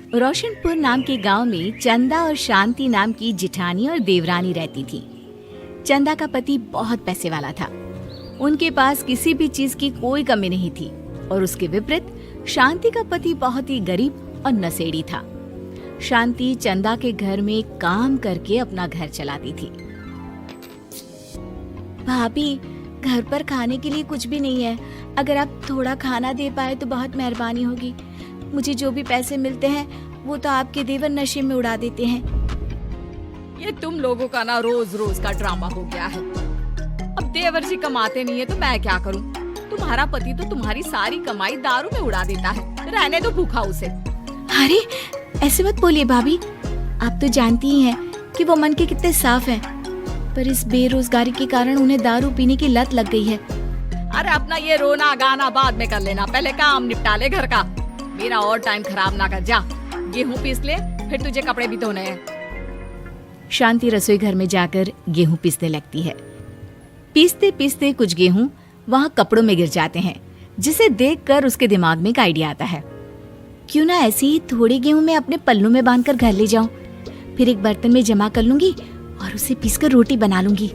रोशनपुर नाम के गांव में चंदा और शांति नाम की जिठानी और देवरानी रहती थी। चंदा का पति बहुत पैसे वाला था। उनके पास किसी भी चीज की कोई कमी नहीं थी और उसके विपरीत शांति का पति बहुत ही गरीब और नशेड़ी था। शांति चंदा के घर में काम करके अपना घर चलाती थी। भाभी, घर पर खाने के लिए कुछ भी नहीं है। अगर आप थोड़ा खाना दे पाए तो बहुत मेहरबानी होगी। मुझे जो भी पैसे मिलते हैं वो तो आपके देवर नशे में उड़ा देते हैं। ये तुम लोगों का ना रोज रोज का ड्रामा हो गया है। अब देवर जी कमाते नहीं है तो मैं क्या करूं? तुम्हारा पति तो तुम्हारी सारी कमाई दारू में उड़ा देता है। रहने दो भूखा उसे। अरे ऐसे मत बोलिए भाभी, आप तो जानती ही हैं कि वो मन के कितने साफ हैं, पर इस बेरोजगारी के कारण उन्हें दारू पीने की लत लग गई है। अरे अपना ये रोना गाना बाद में कर लेना, पहले काम निपटा ले घर का। मेरा और टाइम खराब ना कर। जा गेहूं पीस ले, फिर तुझे कपड़े भी धोने हैं। शांति रसोई घर में जाकर गेहूं पीसने लगती है। पीसते पीसते कुछ गेहूं वहां कपड़ों में गिर जाते हैं, जिसे देखकर उसके दिमाग में एक आइडिया आता है। क्यों ना ऐसे ही थोड़े गेहूं मैं अपने पल्लू में बांधकर घर ले जाऊं, फिर एक बर्तन में जमा कर लूंगी और उसे पीसकर रोटी बना लूंगी।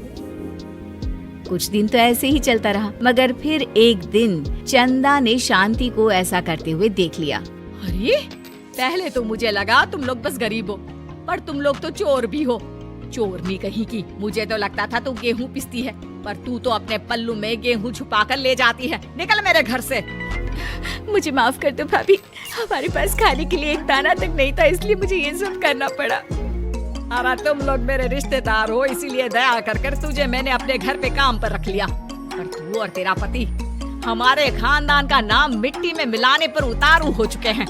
कुछ दिन तो ऐसे ही चलता रहा, मगर फिर एक दिन चंदा ने शांति को ऐसा करते हुए देख लिया। अरे पहले तो मुझे लगा तुम लोग बस गरीब हो, पर तुम लोग तो चोर भी हो। चोरनी कहीं की। मुझे तो लगता था तू गेहूं पिसती है, पर तू तो अपने पल्लू में गेहूं छुपा कर ले जाती है। निकल मेरे घर से। मुझे माफ कर दो भाभी, हमारे पास खाने के लिए एक दाना तक नहीं था, इसलिए मुझे ये सब करना पड़ा। अरे तुम लोग मेरे रिश्तेदार हो, इसीलिए दया कर तुझे मैंने अपने घर पे काम पर रख लिया। पर तू और तेरा पति हमारे खानदान का नाम मिट्टी में मिलाने पर उतारू हो चुके हैं।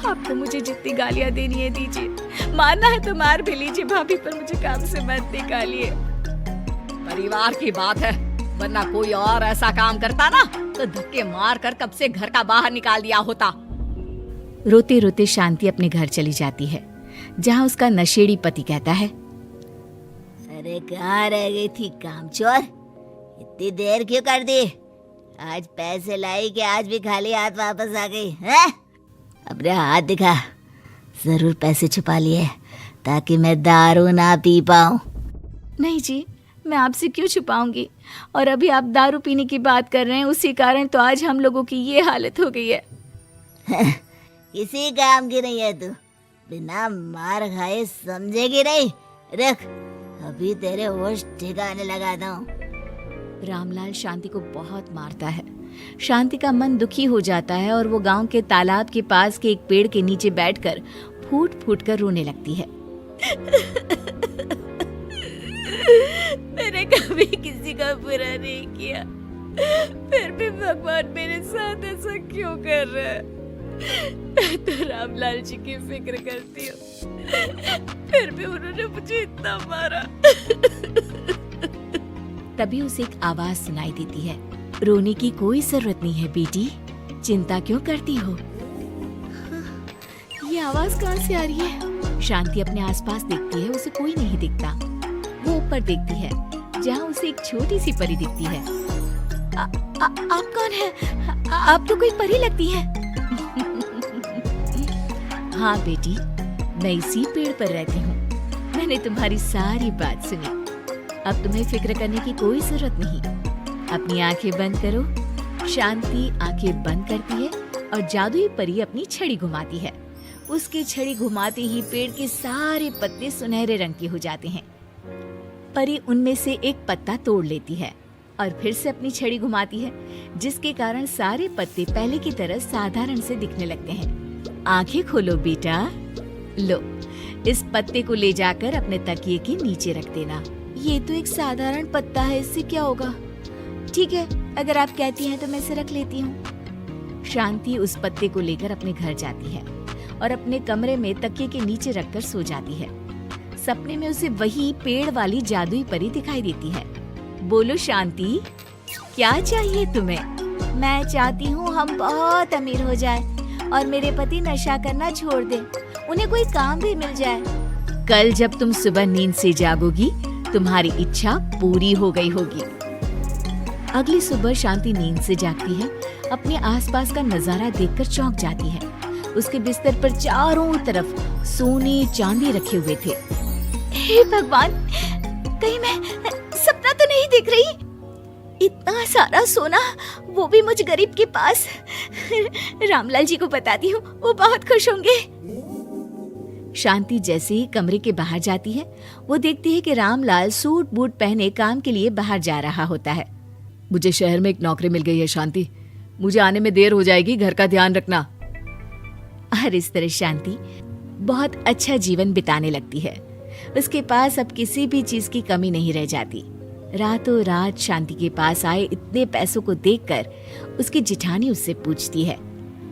आपको मुझे जितनी गालियाँ देनी है दीजिए, मारना है तो मार भी लीजिए भाभी, पर मुझे काम से मत निकालिए। परिवार की बात है, वरना कोई और ऐसा काम करता ना तो धक्के मार कर कब से घर का बाहर निकाल दिया होता। रोते रोते शांति अपने घर चली जाती है, जहाँ उसका नशेड़ी पति कहता है, अरे कहाँ रह गई थी कामचोर? इतनी देर क्यों कर दी? आज पैसे लाई कि आज भी खाली हाथ वापस आ गई है? अपने हाथ दिखा। जरूर पैसे छुपा लिए ताकि मैं दारू ना पी पाऊं। नहीं जी, मैं आपसे क्यों छुपाऊंगी? और अभी आप दारू पीने की बात कर रहे हैं, उसी कारण तो आज हम लोगों की ये हालत हो गई है। किसी काम की नहीं है तू, बिना मार खाए समझेगी नहीं। रख, अभी तेरे होश ठिकाने लगाता हूँ। रामलाल शांति को बहुत मारता है। शांति का मन दुखी हो जाता है और वो गांव के तालाब के पास के एक पेड़ के नीचे बैठकर फूट फूट कर रोने लगती है। मैंने कभी किसी का बुरा नहीं किया, फिर भी भगवान मेरे साथ ऐसा क्यों कर रहा है? मैं तो रामलाल जी की फिक्र करती हूँ, फिर भी उन्होंने मुझे इतना मारा। तभी उसे एक आवाज सुनाई देती है, रोने की कोई जरूरत नहीं है बेटी, चिंता क्यों करती हो? ये आवाज कहाँ से आ रही है? शांति अपने आसपास देखती है, उसे कोई नहीं दिखता। वो ऊपर देखती है, जहाँ उसे एक छोटी सी परी दिखती है। आप कौन है? आप तो कोई परी लगती है। हाँ बेटी, मैं इसी पेड़ पर रहती हूँ। मैंने तुम्हारी सारी बात सुनी। अब तुम्हें फिक्र करने की कोई जरूरत नहीं। अपनी आंखें बंद करो। शांति आंखें बंद करती है और जादुई परी अपनी छड़ी घुमाती है। उसकी छड़ी घुमाते ही पेड़ के सारे पत्ते सुनहरे रंग के हो जाते हैं। परी उनमें से एक पत्ता तोड़ लेती है और फिर से अपनी छड़ी घुमाती है, जिसके कारण सारे पत्ते पहले की तरह साधारण से दिखने लगते हैं। आंखें खोलो बेटा। लो, इस पत्ते को ले जाकर अपने तकिए के नीचे रख देना। ये तो एक साधारण पत्ता है, इससे क्या होगा? ठीक है, अगर आप कहती हैं तो मैं इसे रख लेती हूँ। शांति उस पत्ते को लेकर अपने घर जाती है और अपने कमरे में तकिए के नीचे रखकर सो जाती है। सपने में उसे वही पेड़ वाली जादुई परी दिखाई देती है। बोलो शांति, क्या चाहिए तुम्हें? मैं चाहती हूँ हम बहुत अमीर हो जाए और मेरे पति नशा करना छोड़ दें, उन्हें कोई काम भी मिल जाए। कल जब तुम सुबह नींद से जागोगी, तुम्हारी इच्छा पूरी हो गई होगी। अगली सुबह शांति नींद से जागती है। अपने आसपास का नजारा देखकर चौंक जाती है। उसके बिस्तर पर चारों तरफ सोने चांदी रखे हुए थे। हे भगवान, कहीं मैं सपना तो नहीं देख रही? इतना सारा सोना, वो भी मुझ गरीब के पास। रामलाल जी को बताती हूँ, वो बहुत खुश होंगे। शांति जैसे ही कमरे के बाहर जाती है, वो देखती है कि रामलाल सूट बूट पहने काम के लिए बाहर जा रहा होता है। मुझे शहर में एक नौकरी मिल गई है शांति, मुझे आने में देर हो जाएगी, घर का ध्यान रखना। और इस तरह शांति बहुत अच्छा जीवन बिताने लगती है। उसके पास अब किसी भी चीज की कमी नहीं रह जाती। रातों रात शांति के पास आए इतने पैसों को देखकर उसकी जिठानी उससे पूछती है,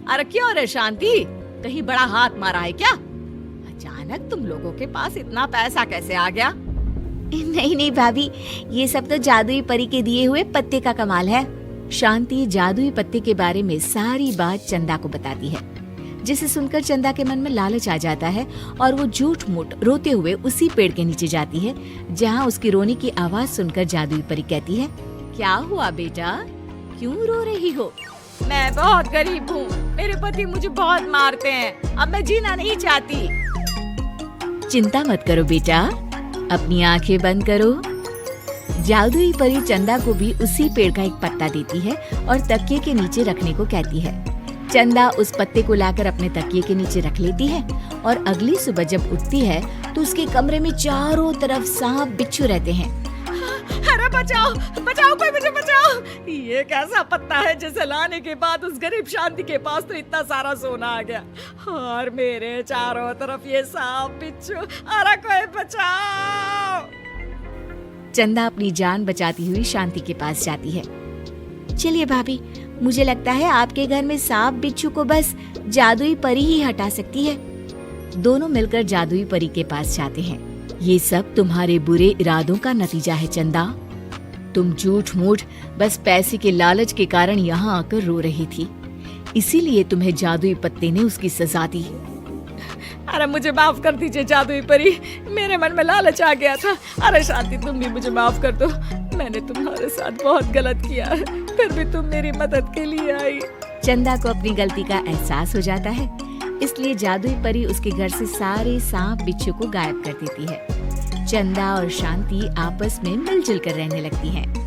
अरे क्यों रे शांति, कहीं बड़ा हाथ मारा है क्या? अचानक तुम लोगों के पास इतना पैसा कैसे आ गया? नहीं नहीं भाभी, ये सब तो जादुई परी के दिए हुए पत्ते का कमाल है। शांति जादुई पत्ते के बारे में सारी बात चंदा को बताती है, जिसे सुनकर चंदा के मन में लालच आ जाता है और वो झूठ मूठ रोते हुए उसी पेड़ के नीचे जाती है जहाँ उसकी रोने की आवाज सुनकर जादुई परी कहती है, क्या हुआ बेटा, क्यों रो रही हो? मैं बहुत गरीब हूँ, मेरे पति मुझे बहुत मारते हैं, अब मैं जीना नहीं चाहती। चिंता मत करो बेटा, अपनी आंखें बंद करो। जादुई परी चंदा को भी उसी पेड़ का एक पत्ता देती है और तकिए के नीचे रखने को कहती है। चंदा उस पत्ते को लाकर अपने तकिए के नीचे रख लेती है और अगली सुबह जब उठती है तो उसके कमरे में चारों तरफ सांप बिच्छू रहते हैं। अरे बचाओ बचाओ, कोई मुझे बचाओ, ये कैसा पत्ता है जिसे लाने के बाद उस गरीब शांति के पास तो इतना सारा सोना आ गया और मेरे चारों तरफ ये सांप बिच्छू, अरे कोई बचाओ। चंदा अपनी जान बचाती हुई शांति के पास जाती है। चलिए भाभी, मुझे लगता है आपके घर में सांप बिच्छू को बस जादुई परी ही हटा सकती है। दोनों मिलकर जादुई परी के पास जाते हैं। ये सब तुम्हारे बुरे इरादों का नतीजा है चंदा। तुम झूठ मूठ बस पैसे के लालच के कारण यहाँ आकर रो रही थी, इसीलिए तुम्हें जादुई पत्ते ने उसकी सजा दी। अरे मुझे माफ कर दीजिए जादुई परी, मेरे मन में लालच आ गया था। अरे शांति, तुम भी मुझे माफ कर दो, मैंने तुम्हारे साथ बहुत गलत किया है, फिर भी तुम मेरी मदद के लिए आई। चंदा को अपनी गलती का एहसास हो जाता है, इसलिए जादुई परी उसके घर से सारे सांप बिच्छू को गायब कर देती है। चंदा और शांति आपस में मिलजुल कर रहने लगती हैं।